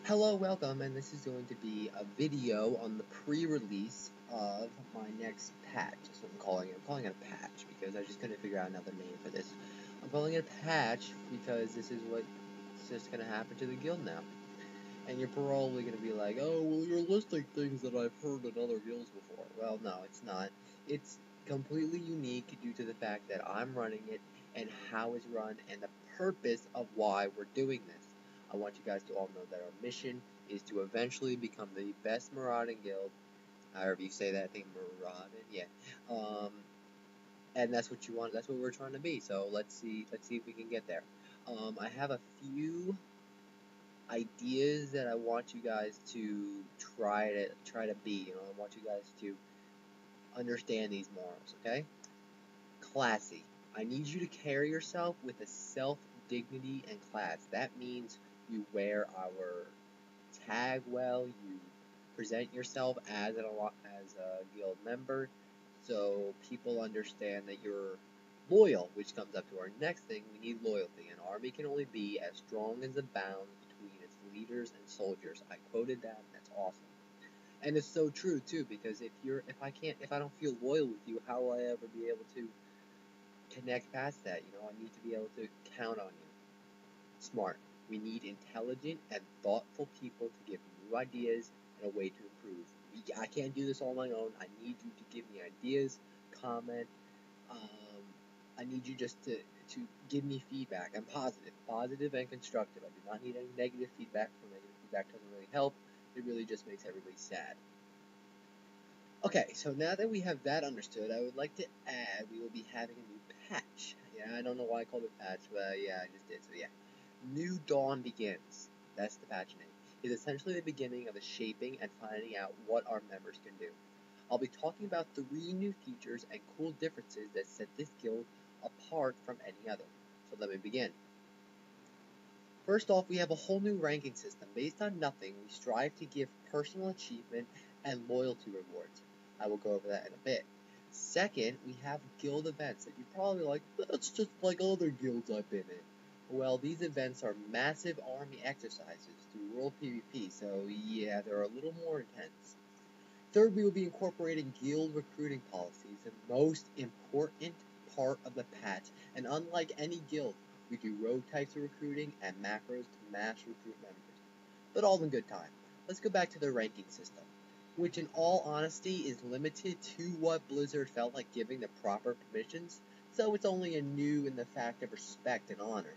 Hello, welcome, and this is going to be a video on the pre-release of my next patch. That's what I'm calling it. I'm calling it a patch because I just couldn't figure out another name for this. I'm calling it a patch because this is what's just going to happen to the guild now. And you're probably going to be like, oh, well, you're listing things that I've heard in other guilds before. Well, no, it's not. It's completely unique due to the fact that I'm running it and how it's run and the purpose of why we're doing this. I want you guys to all know that our mission is to eventually become the best marauding guild. However you say that, I think marauding, yeah. And that's what you want. That's what we're trying to be. So let's see if we can get there. I have a few ideas that I want you guys to try to be. You know, I want you guys to understand these morals. Okay, classy. I need you to carry yourself with a self-dignity and class. That means you wear our tag well, you present yourself as a guild member, so people understand that you're loyal, which comes up to our next thing. We need loyalty. An army can only be as strong as the bond between its leaders and soldiers. I quoted that, and that's awesome. And it's so true too, because if I don't feel loyal with you, how will I ever be able to connect past that? You know, I need to be able to count on you. Smart. We need intelligent and thoughtful people to give new ideas and a way to improve. I can't do this all on my own. I need you to give me ideas, comment. I need you just to give me feedback. I'm positive and constructive. I do not need any negative feedback. Negative feedback doesn't really help. It really just makes everybody sad. Okay, so now that we have that understood, I would like to add we will be having a new patch. Yeah, I don't know why I called it patch, but yeah, I just did. So yeah. New Dawn Begins, that's the patch name, is essentially the beginning of the shaping and finding out what our members can do. I'll be talking about 3 new features and cool differences that set this guild apart from any other. So let me begin. First off, we have a whole new ranking system. Based on nothing, we strive to give personal achievement and loyalty rewards. I will go over that in a bit. Second, we have guild events that you're probably like, that's just like other guilds I've been in. Well, these events are massive army exercises through World PvP, so yeah, they're a little more intense. Third, we will be incorporating guild recruiting policies, the most important part of the patch, and unlike any guild, we do rogue types of recruiting and macros to mass recruit members. But all in good time. Let's go back to the ranking system, which in all honesty is limited to what Blizzard felt like giving the proper permissions, so it's only a new in the fact of respect and honor.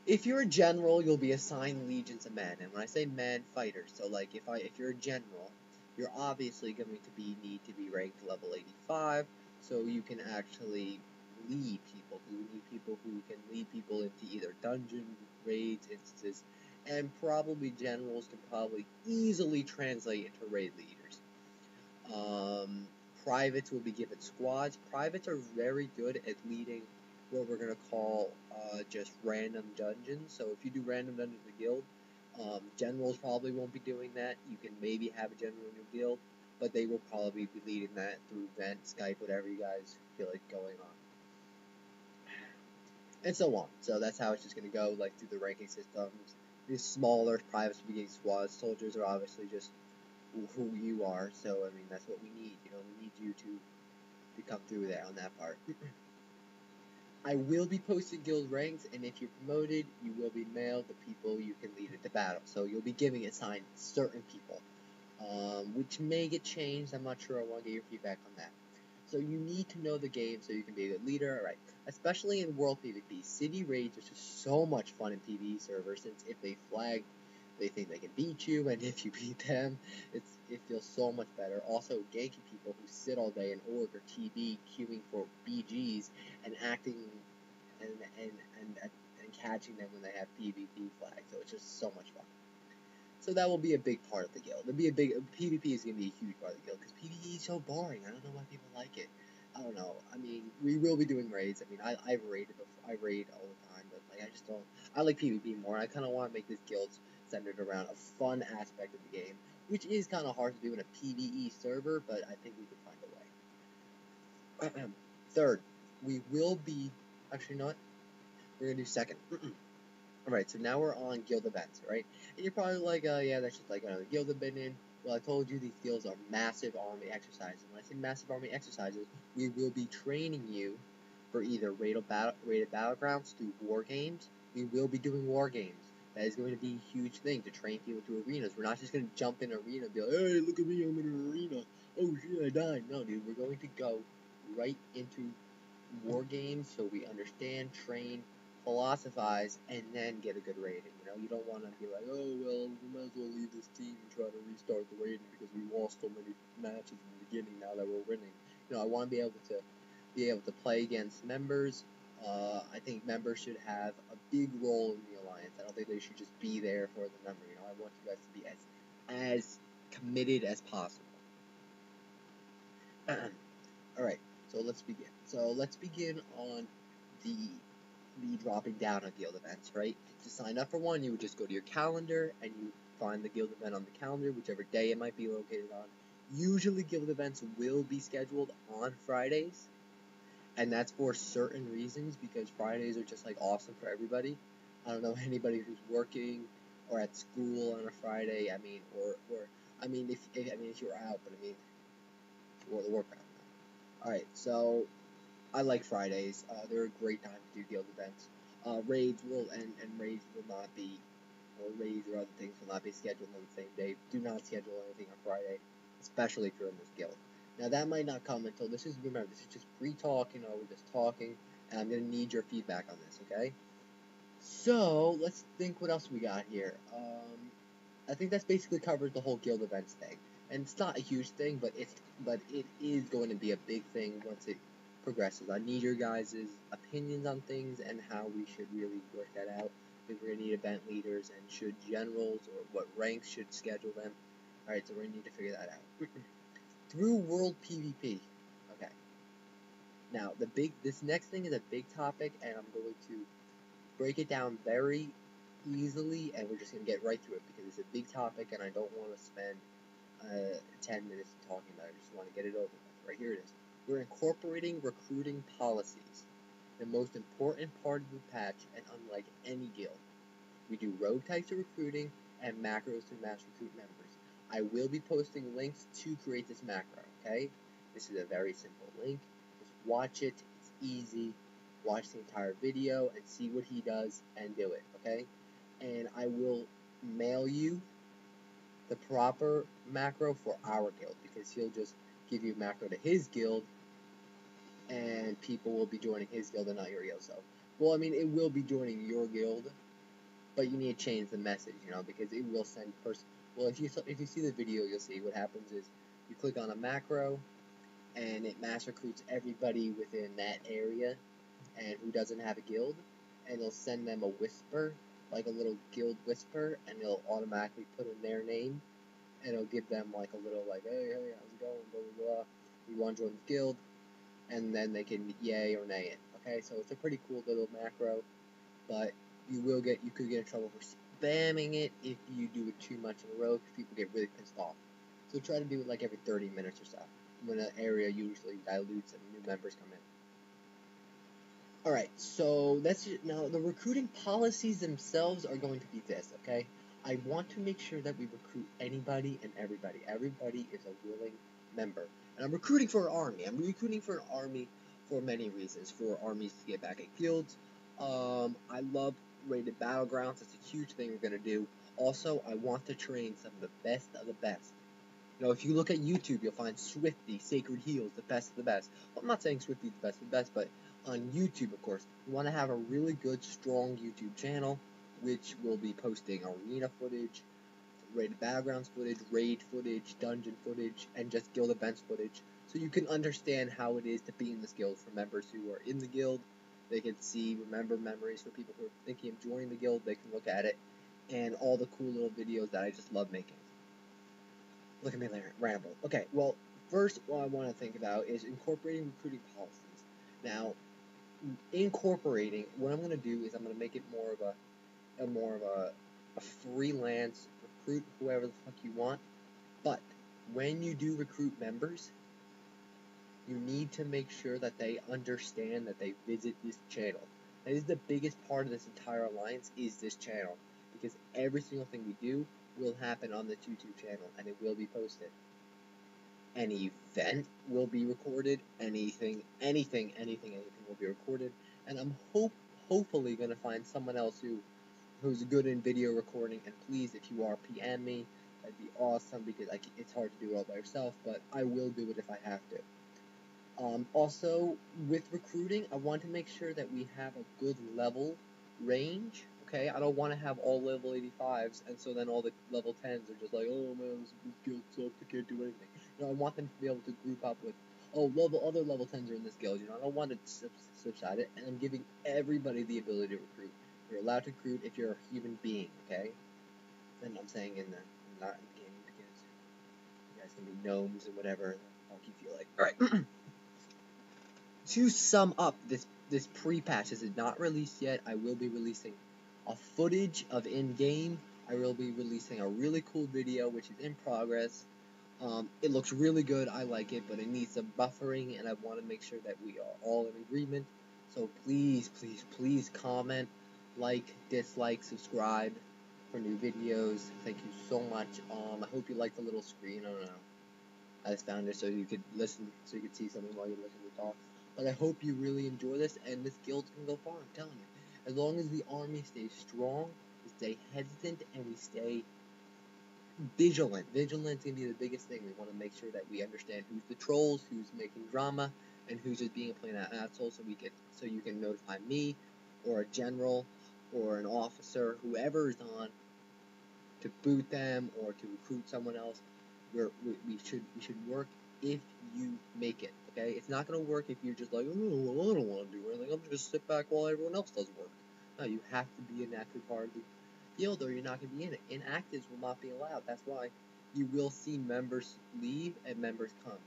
If you're a general, you'll be assigned legions of men, and when I say men, fighters. So like if you're a general, you're obviously going to need to be ranked level 85, so you can actually lead people. You need people who can lead people into either dungeon raids, instances, and probably generals can probably easily translate into raid leaders. Privates will be given squads. Privates are very good at leading what we're going to call just random dungeons. So if you do random dungeons in the guild, generals probably won't be doing that. You can maybe have a general in your guild, but they will probably be leading that through Vent, Skype, whatever you guys feel like going on. And so on. So that's how it's just going to go, like through the ranking systems. These smaller privates will be getting squads. Soldiers are obviously just who you are, so I mean that's what we need. You know, we need you to come through there on that part. I will be posting guild ranks, and if you're promoted, you will be mailed the people you can lead into battle. So you'll be giving assigned certain people, which may get changed. I'm not sure. I want to get your feedback on that. So you need to know the game so you can be a good leader, right? Especially in World PvP. City raids are just so much fun in PvE servers, since if they flag, they think they can beat you, and if you beat them, it feels so much better. Also, ganking people who sit all day in Org or TB queuing for BGs and acting and catching them when they have PvP flags. So it's just so much fun. So that will be a big part of the guild. PvP is going to be a huge part of the guild, because PvE is so boring. I don't know why people like it. I don't know. I mean, we will be doing raids. I mean, I've raided before. I raid all the time, but like, I just don't. I like PvP more. I kind of want to make this guild centered around a fun aspect of the game, which is kind of hard to do in a PvE server, but I think we can find a way. Third, we will be. Actually, not. We're gonna do second. Alright, so now we're on guild events, right? And you're probably like, yeah, that's just like another guild I've been in. Well, I told you these guilds are massive army exercises. When I say massive army exercises, we will be training you for either rated battlegrounds through war games. We will be doing war games. That is going to be a huge thing to train people to arenas. We're not just going to jump in an arena and be like, hey, look at me, I'm in an arena. Oh shit, I died. No, dude, we're going to go right into war games so we understand, train, philosophize, and then get a good rating. You know, you don't want to be like, oh well, we might as well leave this team and try to restart the rating because we lost so many matches in the beginning. Now that we're winning, you know, I want to be able to play against members. I think members should have a big role in the alliance. I don't think they should just be there for the member. You know, I want you guys to be as committed as possible. All right, so let's begin. So let's begin on the dropping down of guild events, right? To sign up for one, you would just go to your calendar and you find the guild event on the calendar, whichever day it might be located on. Usually guild events will be scheduled on Fridays, and that's for certain reasons because Fridays are just like awesome for everybody. I don't know anybody who's working or at school on a Friday. I mean, or I mean, if you're out, but I mean, or the work around. Alright, so I like Fridays. They're a great time to do guild events. Raids will raids will not be, or raids or other things will not be scheduled on the same day. Do not schedule anything on Friday, especially if you're in this guild. Now that might not come until this is just pre-talk. You know, we're just talking, and I'm gonna need your feedback on this. Okay. So let's think what else we got here. I think that's basically covers the whole guild events thing, and it's not a huge thing, but it is going to be a big thing once it progresses. I need your guys' opinions on things and how we should really work that out. Because we're gonna need event leaders and should generals or what ranks should schedule them. All right, so we're gonna need to figure that out. Through world PvP. Okay. Now this next thing is a big topic, and I'm going to break it down very easily, and we're just going to get right through it because it's a big topic and I don't want to spend 10 minutes talking about it. I just want to get it over with. Right here it is. We're incorporating recruiting policies, the most important part of the patch, and unlike any guild. We do rogue types of recruiting and macros to mass recruit members. I will be posting links to create this macro, okay? This is a very simple link. Just watch it. It's easy. Watch the entire video and see what he does and do it, okay? And I will mail you the proper macro for our guild because he'll just give you macro to his guild and people will be joining his guild and not your guild. So, well, I mean, it will be joining your guild, but you need to change the message, you know, because it will send well, if you see the video, you'll see what happens is you click on a macro and it mass recruits everybody within that area and who doesn't have a guild, and it'll send them a whisper, like a little guild whisper, and it'll automatically put in their name, and it'll give them like a little like, hey, how's it going, blah, blah, blah, you want to join the guild, and then they can yay or nay it, okay, so it's a pretty cool little macro, but you could get in trouble for spamming it if you do it too much in a row, because people get really pissed off, so try to do it like every 30 minutes or so, when an area usually dilutes and new members come in. Alright, so now the recruiting policies themselves are going to be this, okay? I want to make sure that we recruit anybody and everybody. Everybody is a willing member. And I'm recruiting for an army. I'm recruiting for an army for many reasons. For armies to get back at guilds. I love rated battlegrounds. That's a huge thing we're going to do. Also, I want to train some of the best of the best. You know, if you look at YouTube, you'll find Swifty, Sacred Heals, the best of the best. Well, I'm not saying Swifty's the best of the best, but on YouTube, of course, we want to have a really good, strong YouTube channel, which will be posting arena footage, raid battlegrounds footage, raid footage, dungeon footage, and just guild events footage, so you can understand how it is to be in this guild. For members who are in the guild, they can remember memories. For people who are thinking of joining the guild, they can look at it, and all the cool little videos that I just love making. Look at me ramble. Okay, well, first what I want to think about is incorporating recruiting policies. Now, incorporating, what I'm going to do is I'm going to make it more of a freelance recruit whoever the fuck you want. But when you do recruit members, you need to make sure that they understand that they visit this channel. That is the biggest part of this entire alliance, is this channel, because every single thing we do will happen on the YouTube channel, and it will be posted. Any event will be recorded. Anything will be recorded. And I'm hopefully gonna find someone else who's good in video recording. And please, if you are, PM me. That'd be awesome, because it's hard to do it all by yourself, but I will do it if I have to. Also, with recruiting, I want to make sure that we have a good level range. Okay, I don't want to have all level 85s, and so then all the level 10s are just like, oh man, this guild sucks, I can't do anything. You know, I want them to be able to group up with, oh, other level 10s are in this guild. You know, I don't want to subside it, and I'm giving everybody the ability to recruit. You're allowed to recruit if you're a human being, okay? And I'm saying not in the game, because you guys can be gnomes and whatever the fuck you feel like. Alright. To sum up, this pre-patch, this is not released yet. I will be releasing a footage of in-game. I will be releasing a really cool video, which is in progress. It looks really good. I like it, but it needs some buffering, and I want to make sure that we are all in agreement. So please, please, please comment, like, dislike, subscribe for new videos. Thank you so much. I hope you like the little screen. I don't know. I just found it so you could listen, so you could see something while you listen to talk. But I hope you really enjoy this, and this guild can go far, I'm telling you. As long as the army stays strong, we stay hesitant, and we stay vigilant. Vigilant's gonna be the biggest thing. We want to make sure that we understand who's the trolls, who's making drama, and who's just being a plain out asshole, so you can notify me, or a general, or an officer, whoever is on, to boot them, or to recruit someone else. We should work if you make it, okay? It's not going to work if you're just like, oh, well, I don't want to do anything, I'm just going to sit back while everyone else does work. No, you have to be an active part of the guild, or you're not going to be in it. Inactives will not be allowed. That's why you will see members leave and members come,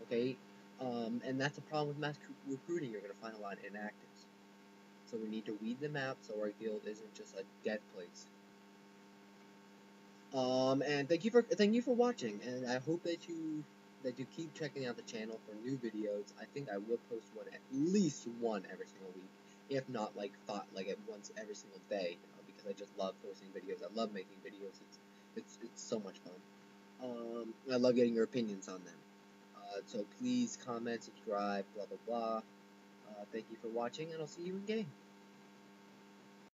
okay? And that's a problem with mass recruiting. You're going to find a lot of inactives. So we need to weed them out so our guild isn't just a dead place. And thank you for watching, and I hope that you keep checking out the channel for new videos. I think I will post at least one every single week, if not like at once every single day, you know, because I just love posting videos. I love making videos. It's so much fun. I love getting your opinions on them. So please comment, subscribe, blah blah blah. Thank you for watching, and I'll see you in game.